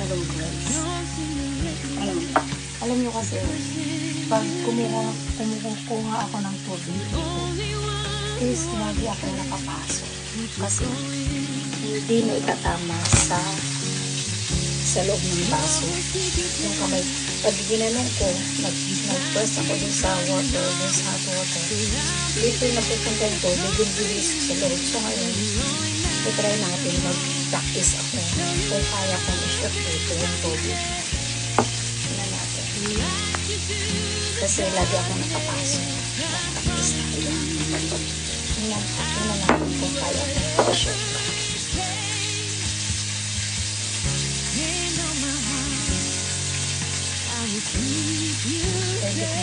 Hello guys. Alam nyo kasi, pag kumukuha ako ng tubig, is lagi ako nakapasok. Kasi hindi na itatama sa loob ng baso. Yung kamay, pag ginanong ko, nag-press ako dun sa water, dun sa hot water, dito yung napupunta yung tubig, yung bilis sa loob. So ngayon, try natin mag-practice ako kung kaya kong i-shot dito yung tubig. Tignan natin. Kasi lagi ako nakapasok. Practice na kaya. Tignan natin kung kaya kong i-shot. Hindi ko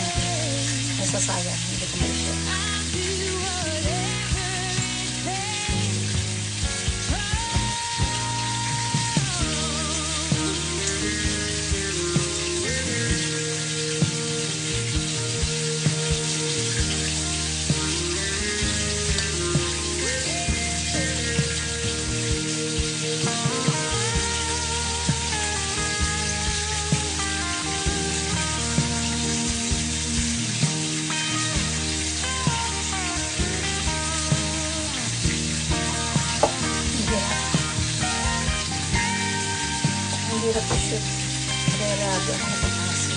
nasasayang. Hindi ko ma-shot. Ang hirap i-shoot. Grabe ako nakapasok.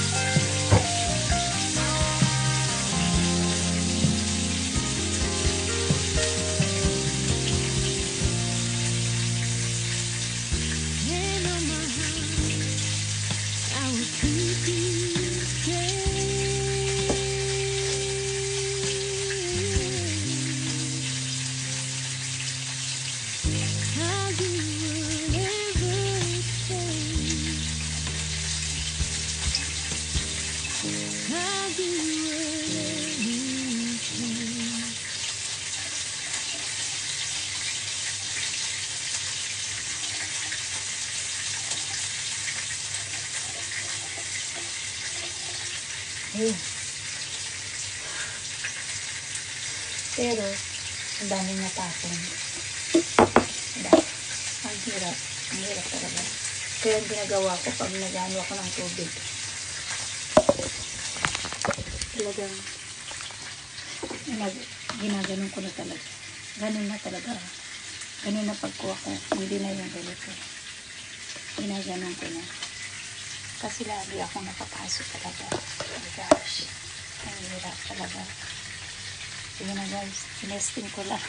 Pero, ang dami natapon. Ang hirap. Ang hirap talaga. Kaya ang ginagawa ko pag nagano ako ng tubig. Talagang, ginaganon ko na talaga. Ganon na talaga. Ganon na pagkuha ko. Hindi na yung ganito. Ginaganon ko na. Kasi lagi ako nakapasok talaga. Oh my gosh. Ang hirap talaga. Sige na guys, tinesting ko lang.